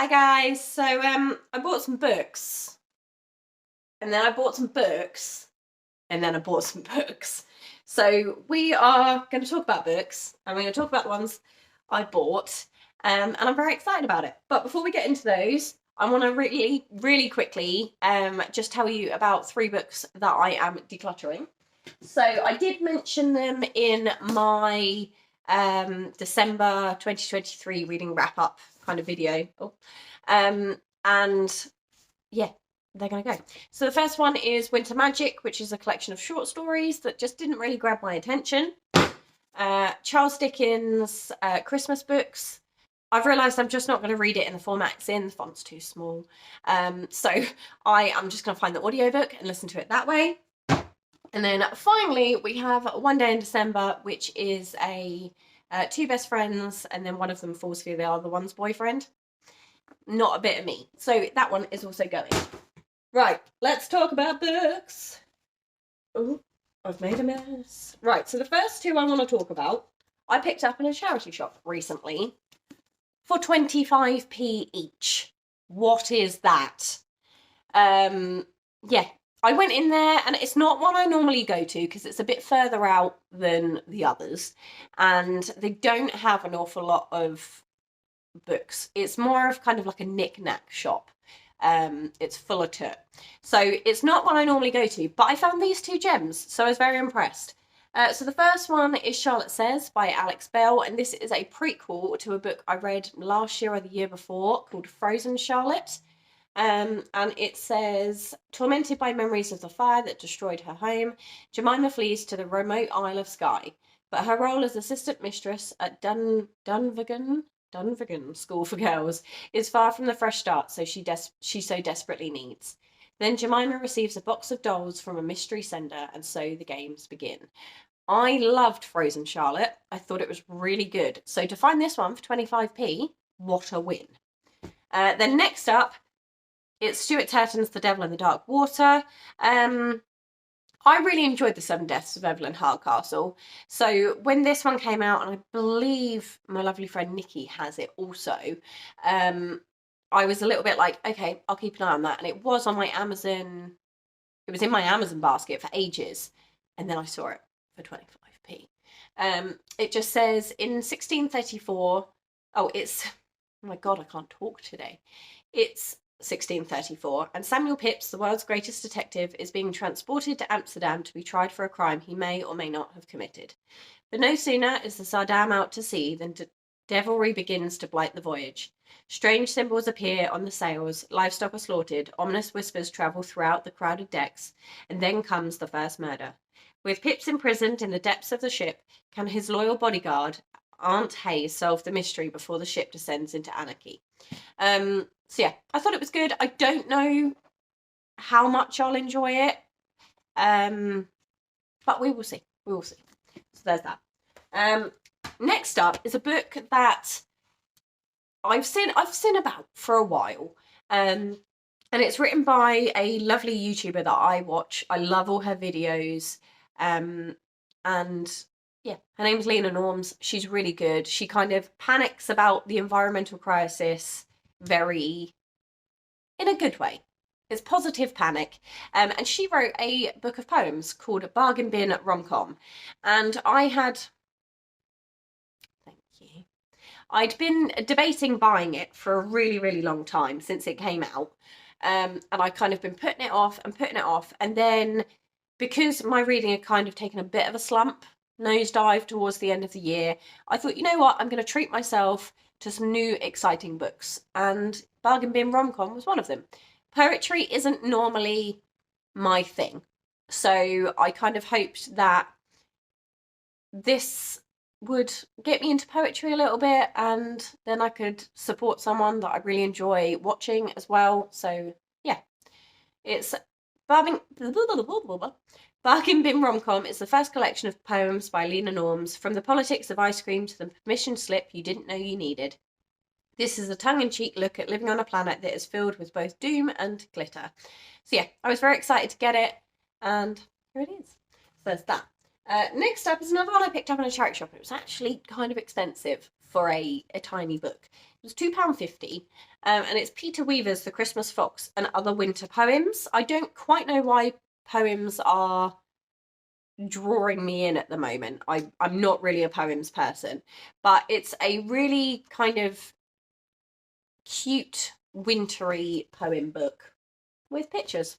Hi guys, so I bought some books, and then I bought some books, and then I bought some books. So we are going to talk about books, and we're going to talk about the ones I bought, and I'm very excited about it. But before we get into those, I want to really quickly just tell you about 3 books that I am decluttering. So I did mention them in my December 2023 reading wrap up kind of video. And yeah, they're gonna go. So the first one is Winter Magic, which is a collection of short stories that just didn't really grab my attention. Charles Dickens Christmas books. I've realised I'm just not going to read it in the format it's in. The font's too small. So I am just going to find the audiobook and listen to it that way. And then finally, we have One Day in December, which is a 2 best friends, and then one of them falls for the other one's boyfriend. Not a bit of me. So that one is also going. Right, let's talk about books. Oh, I've made a mess. Right, so the first 2 I want to talk about, I picked up in a charity shop recently for 25p each. What is that? Yeah, I went in there, and it's not one I normally go to because it's a bit further out than the others, and they don't have an awful lot of books. It's more of kind of like a knick-knack shop. It's full of tut. So it's not one I normally go to, but I found these 2 gems, so I was very impressed. So the first one is Charlotte Says by Alex Bell, and this is a prequel to a book I read last year or the year before called Frozen Charlotte. And it says, tormented by memories of the fire that destroyed her home, Jemima flees to the remote Isle of Skye. But her role as assistant mistress at Dunvegan School for Girls is far from the fresh start she so desperately needs. Then Jemima receives a box of dolls from a mystery sender, and so the games begin. I loved Frozen Charlotte. I thought it was really good. So to find this one for 25p, what a win. Then next up, it's Stuart Turton's The Devil in the Dark Water. I really enjoyed The 7 Deaths of Evelyn Hardcastle. So when this one came out, and I believe my lovely friend Nikki has it also, I was a little bit like, okay, I'll keep an eye on that. And it was on my Amazon, it was in my Amazon basket for ages. And then I saw it for 25p. It just says, in 1634, oh my God, I can't talk today. It's 1634, and Samuel Pepys, the world's greatest detective, is being transported to Amsterdam to be tried for a crime he may or may not have committed. But no sooner is the Sardam out to sea than devilry begins to blight the voyage. Strange symbols appear on the sails, livestock are slaughtered, ominous whispers travel throughout the crowded decks, and then comes the first murder. With Pepys imprisoned in the depths of the ship, can his loyal bodyguard, Aunt Hayes, solve the mystery before the ship descends into anarchy? So yeah, I thought it was good. I don't know how much I'll enjoy it, but we will see. We will see. So there's that. Next up is a book that I've seen about for a while, and it's written by a lovely YouTuber that I watch. I love all her videos, and yeah, her name's Lena Norms. She's really good. She kind of panics about the environmental crisis very in a good way. It's positive panic. And she wrote a book of poems called Bargain Bin Rom-Com. And thank you. I'd been debating buying it for a really long time since it came out. And I kind of been putting it off. And then because my reading had kind of taken a bit of a slump, nosedive towards the end of the year, I thought, you know what, I'm going to treat myself to some new exciting books, and Bargain Bin Rom-Com was one of them. Poetry isn't normally my thing, so I kind of hoped that this would get me into poetry a little bit, and then I could support someone that I really enjoy watching as well. So yeah, it's Bargain Bin Rom-Com is the first collection of poems by Lena Norms, from the politics of ice cream to the permission slip you didn't know you needed. This is a tongue-in-cheek look at living on a planet that is filled with both doom and glitter. So yeah, I was very excited to get it, and here it is. So there's that. Next up is another one I picked up in a charity shop. It was actually kind of expensive for a tiny book. It was £2.50, and it's Peter Weaver's The Christmas Fox and Other Winter Poems. I don't quite know why poems are drawing me in at the moment. I'm not really a poems person, but it's a really kind of cute wintry poem book with pictures.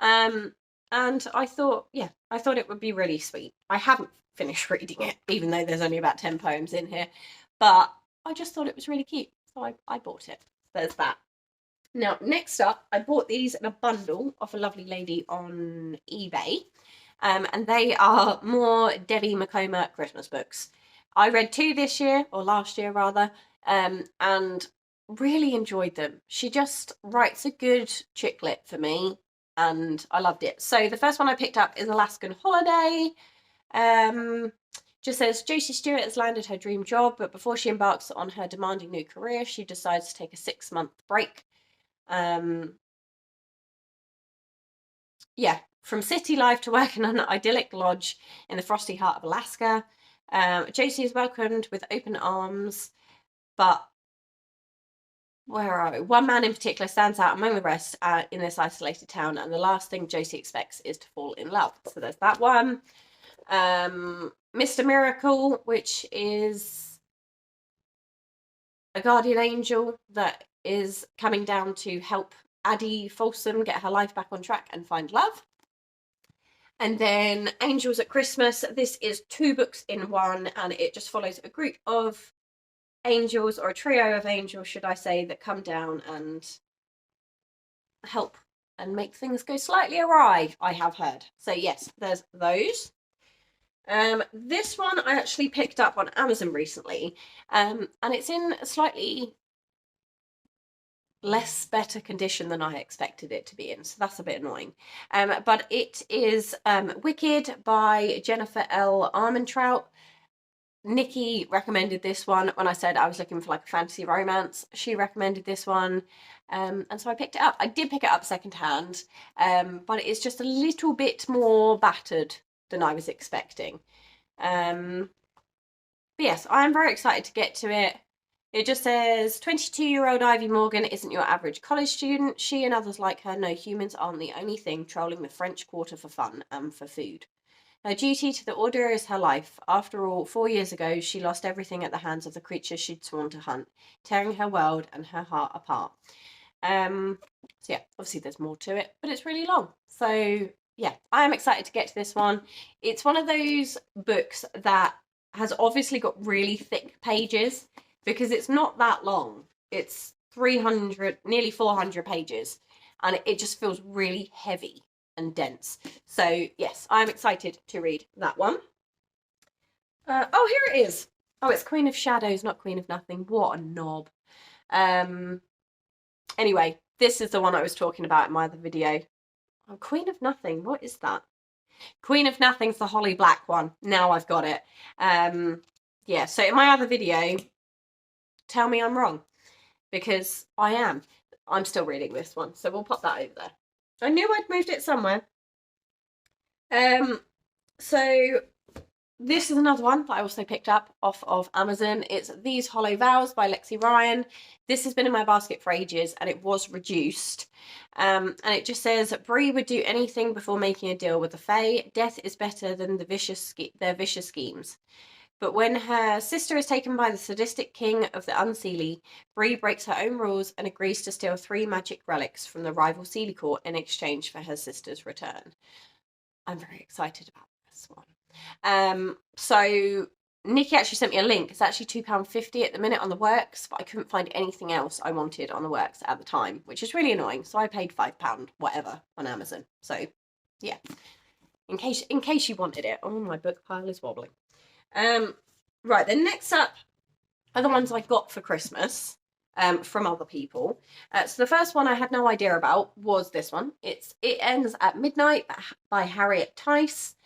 And I thought, yeah, I thought it would be really sweet. I haven't finished reading it, even though there's only about 10 poems in here, but I just thought it was really cute, so I bought it. There's that. Now, next up, I bought these in a bundle off a lovely lady on eBay, and they are more Debbie McComber Christmas books. I read 2 this year, or last year rather, and really enjoyed them. She just writes a good chick lit for me, and I loved it. So the first one I picked up is Alaskan Holiday. Just says Josie Stewart has landed her dream job, but before she embarks on her demanding new career, she decides to take a 6-month break. Yeah, from city life to work in an idyllic lodge in the frosty heart of Alaska. Josie is welcomed with open arms, but where are we? One man in particular stands out among the rest in this isolated town, and the last thing Josie expects is to fall in love. So there's that one. Mr. Miracle, which is a guardian angel that is coming down to help Addie Folsom get her life back on track and find love. And then Angels at Christmas. This is 2 books in one, and it just follows a group of angels, or a trio of angels, should I say, that come down and help and make things go slightly awry, I have heard. So yes, there's those. This one I actually picked up on Amazon recently, and it's in a slightly less better condition than I expected it to be in, so that's a bit annoying. But it is Wicked by Jennifer L. Armentrout. Nikki recommended this one when I said I was looking for like a fantasy romance. She recommended this one, and so I picked it up. I did pick it up secondhand, but it's just a little bit more battered than I was expecting. But yes, I am very excited to get to it. It just says 22-year-old Ivy Morgan isn't your average college student. She and others like her know humans aren't the only thing trolling the French Quarter for fun and for food. Her duty to the Order is her life. After all, 4 years ago, she lost everything at the hands of the creatures she'd sworn to hunt, tearing her world and her heart apart. So yeah, obviously there's more to it, but it's really long. So yeah, I am excited to get to this one. It's one of those books that has obviously got really thick pages because it's not that long. It's 300, nearly 400 pages, and it just feels really heavy and dense. So yes, I'm excited to read that one. Oh, here it is. Oh, it's Queen of Shadows, not Queen of Nothing. What a knob. Anyway, this is the one I was talking about in my other video. Oh, Queen of Nothing, what is that? Queen of Nothing's the Holly Black one. Now I've got it. Yeah, so in my other video, tell me I'm wrong, because I am. I'm still reading this one, so we'll pop that over there. I knew I'd moved it somewhere. So this is another one that I also picked up off of Amazon. It's These Hollow Vows by Lexi Ryan. This has been in my basket for ages, and it was reduced. And it just says, Bree would do anything before making a deal with the Fae. Death is better than their vicious schemes. But when her sister is taken by the sadistic king of the Unseelie, Bree breaks her own rules and agrees to steal 3 magic relics from the rival Seelie court in exchange for her sister's return. I'm very excited about this one. So Nikki actually sent me a link. It's actually £2.50 at the minute on the Works, but I couldn't find anything else I wanted on the Works at the time, which is really annoying. So I paid £5 whatever on Amazon. So yeah, in case you wanted it. Oh, my book pile is wobbling. Right, then next up are the ones I got for Christmas from other people. So the first one I had no idea about was this one. It Ends at Midnight by Harriet Tice.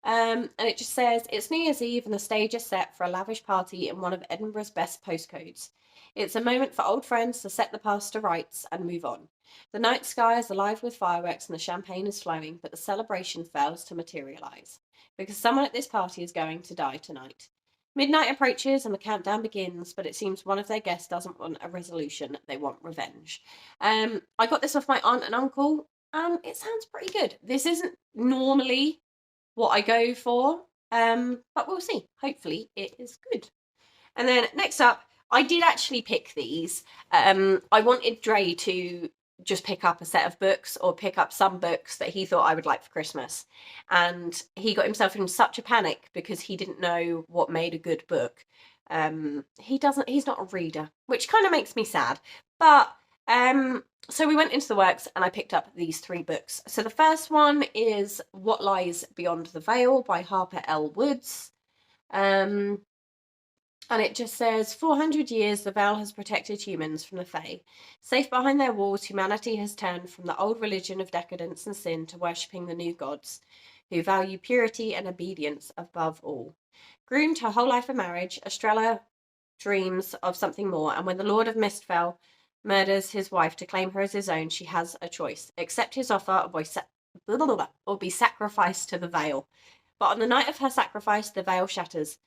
And it just says, it's New Year's Eve and the stage is set for a lavish party in one of Edinburgh's best postcodes. It's a moment for old friends to set the past to rights and move on. The night sky is alive with fireworks and the champagne is flowing, but the celebration fails to materialise. because someone at this party is going to die tonight. Midnight approaches and the countdown begins, but it seems one of their guests doesn't want a resolution. They want revenge. I got this off my aunt and uncle, and it sounds pretty good. This isn't normally what I go for, but we'll see. Hopefully it is good. And then next up, I did actually pick these. I wanted Dre to just pick up a set of books or pick up some books that he thought I would like for Christmas. And he got himself in such a panic because he didn't know what made a good book. He's not a reader, which kind of makes me sad. But so we went into the works and I picked up these 3 books. So the first one is What Lies Beyond the Veil by Harper L. Woods. And it just says, 400 years the veil has protected humans from the Fae. Safe behind their walls, humanity has turned from the old religion of decadence and sin to worshipping the new gods, who value purity and obedience above all. Groomed her whole life for marriage, Estrella dreams of something more, and when the Lord of Mistfell murders his wife to claim her as his own, she has a choice. Accept his offer or be sacrificed to the veil. But on the night of her sacrifice, the veil shatters,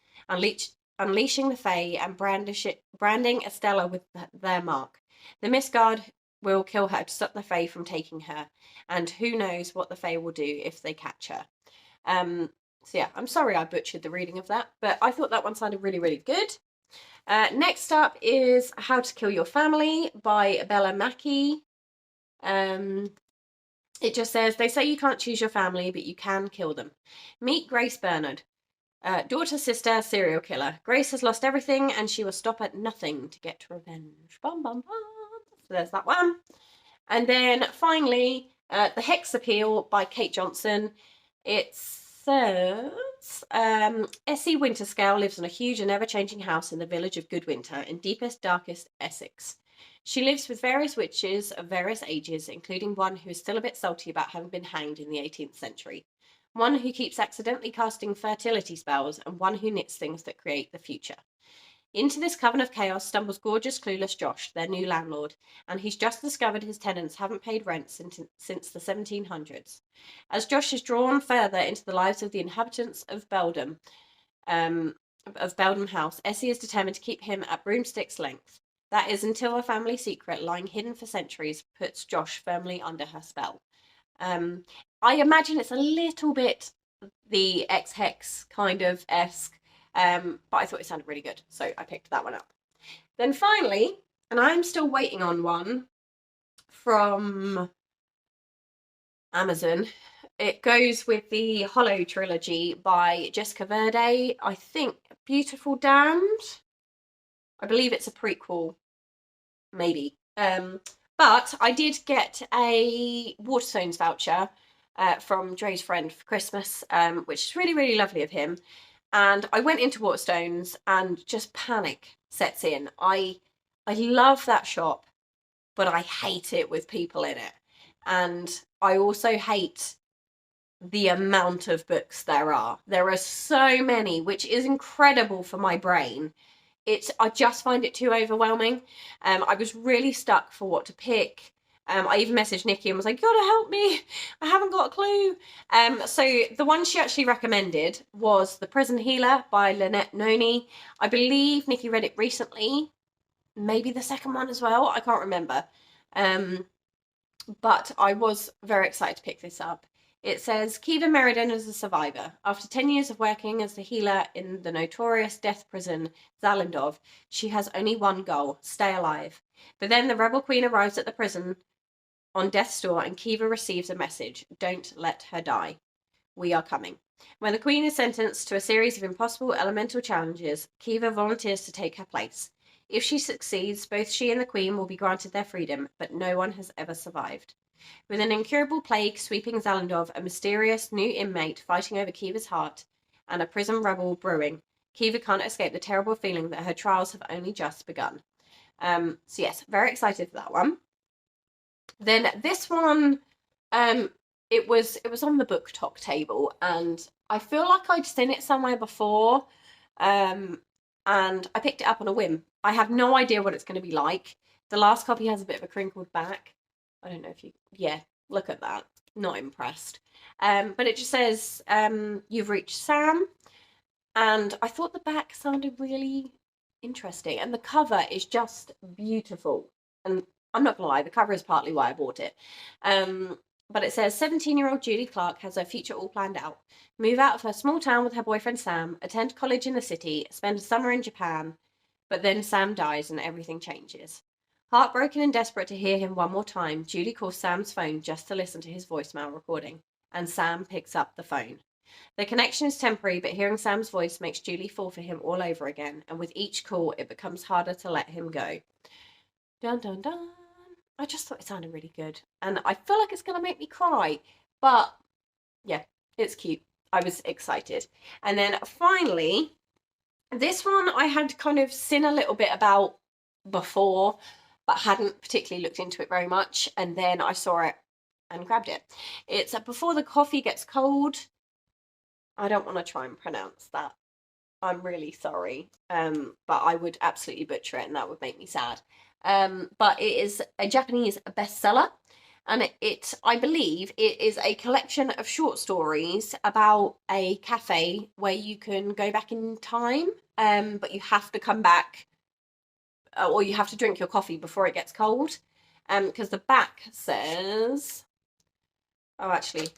unleashing the Fae and branding Estella with their mark. The Mistguard will kill her to stop the Fae from taking her, and who knows what the Fae will do if they catch her. So yeah, I'm sorry I butchered the reading of that, but I thought that one sounded really, really good. Next up is How to Kill Your Family by Bella Mackie. It just says, they say you can't choose your family, but you can kill them. Meet Grace Bernard. Daughter, sister, serial killer. Grace has lost everything and she will stop at nothing to get revenge. Bum, bum, bum. So there's that one. And then finally, The Hex Appeal by Kate Johnson. It says, Essie Winterscale lives in a huge and ever-changing house in the village of Goodwinter in deepest, darkest Essex. She lives with various witches of various ages, including one who is still a bit salty about having been hanged in the 18th century. One who keeps accidentally casting fertility spells, and one who knits things that create the future. Into this coven of chaos stumbles gorgeous, clueless Josh, their new landlord, and he's just discovered his tenants haven't paid rent since the 1700s. As Josh is drawn further into the lives of the inhabitants of Beldam House, Essie is determined to keep him at broomstick's length. That is until a family secret lying hidden for centuries puts Josh firmly under her spell. I imagine it's a little bit the X-Hex kind of esque, but I thought it sounded really good, so I picked that one up. Then finally, and I'm still waiting on one from Amazon, it goes with the Hollow trilogy by Jessica Verde. I think Beautiful Damned. I believe it's a prequel, maybe. But I did get a Waterstones voucher from Dre's friend for Christmas, which is really, really lovely of him. And I went into Waterstones and just panic sets in. I love that shop, but I hate it with people in it. And I also hate the amount of books there are. There are so many, which is incredible for my brain. I just find it too overwhelming. I was really stuck for what to pick. I even messaged Nikki and was like, you gotta help me. I haven't got a clue. So the one she actually recommended was The Prison Healer by Lynette Noni. I believe Nikki read it recently. Maybe the second one as well. I can't remember. But I was very excited to pick this up. It says, Kiva Meriden is a survivor. After 10 years of working as the healer in the notorious death prison Zalindov, she has only one goal, stay alive. But then the rebel queen arrives at the prison on death's door and Kiva receives a message, don't let her die. We are coming. When the queen is sentenced to a series of impossible elemental challenges, Kiva volunteers to take her place. If she succeeds, both she and the queen will be granted their freedom, but no one has ever survived. With an incurable plague sweeping Zalindov, a mysterious new inmate fighting over Kiva's heart, and a prison rebel brewing, Kiva can't escape the terrible feeling that her trials have only just begun. So yes, very excited for that one. Then this one, it was on the book talk table, and I feel like I'd seen it somewhere before, and I picked it up on a whim. I have no idea what it's going to be like. The last copy has a bit of a crinkled back. I don't know if you... Yeah, look at that. Not impressed. But it just says, you've reached Sam. And I thought the back sounded really interesting. And the cover is just beautiful. And I'm not gonna lie, the cover is partly why I bought it. But it says 17-year-old Julie Clark has her future all planned out. Move out of her small town with her boyfriend Sam, attend college in the city, spend a summer in Japan, but then Sam dies and everything changes. Heartbroken and desperate to hear him one more time, Julie calls Sam's phone just to listen to his voicemail recording, and Sam picks up the phone. The connection is temporary, but hearing Sam's voice makes Julie fall for him all over again, and with each call, it becomes harder to let him go. Dun dun dun. I just thought it sounded really good, and I feel like it's going to make me cry, but yeah, it's cute. I was excited. And then finally, this one I had kind of seen a little bit about before, but hadn't particularly looked into it very much, and then I saw it and grabbed it. It's Before the Coffee Gets Cold. I don't want to try and pronounce that. I'm really sorry. But I would absolutely butcher it and that would make me sad. But it is a Japanese bestseller, and I believe it is a collection of short stories about a cafe where you can go back in time, but you have to come back, or you have to drink your coffee before it gets cold. Because the back says, oh, actually,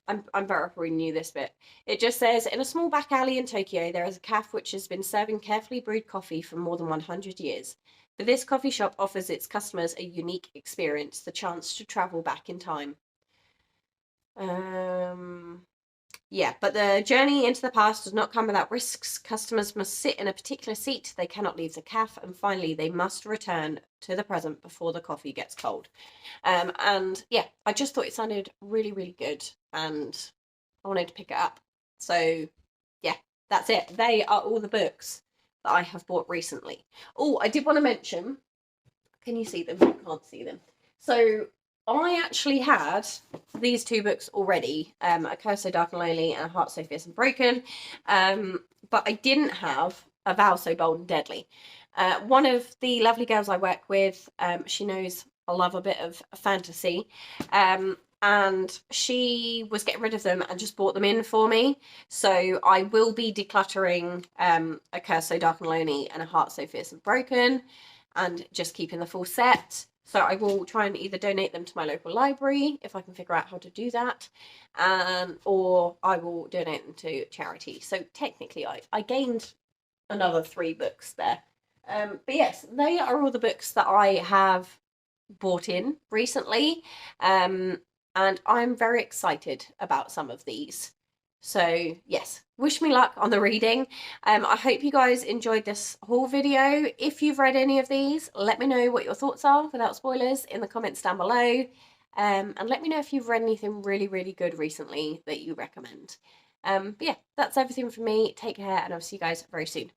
I'm better off reading you this bit. It just says, in a small back alley in Tokyo, there is a cafe which has been serving carefully brewed coffee for more than 100 years. But this coffee shop offers its customers a unique experience, the chance to travel back in time. Yeah, but the journey into the past does not come without risks. Customers must sit in a particular seat. They cannot leave the cafe. And finally, they must return to the present before the coffee gets cold. And yeah, I just thought it sounded really, really good. And I wanted to pick it up. So yeah, that's it. They are all the books that I have bought recently. Oh, I did want to mention, can you see them? I can't see them. So I actually had these two books already, A Curse So Dark and Lonely and A Heart So Fierce and Broken, but I didn't have A Vow So Bold and Deadly. One of the lovely girls I work with, she knows I love a bit of fantasy, and she was getting rid of them and just bought them in for me. So I will be decluttering A Curse So Dark and Lonely and A Heart So Fierce and Broken, and just keeping the full set. So I will try and either donate them to my local library if I can figure out how to do that, or I will donate them to charity. So technically I gained another 3 books there. But yes, they are all the books that I have bought in recently. And I'm very excited about some of these. So yes, wish me luck on the reading. I hope you guys enjoyed this haul video. If you've read any of these, let me know what your thoughts are without spoilers in the comments down below. And let me know if you've read anything really, really good recently that you recommend. But yeah, that's everything from me. Take care, and I'll see you guys very soon.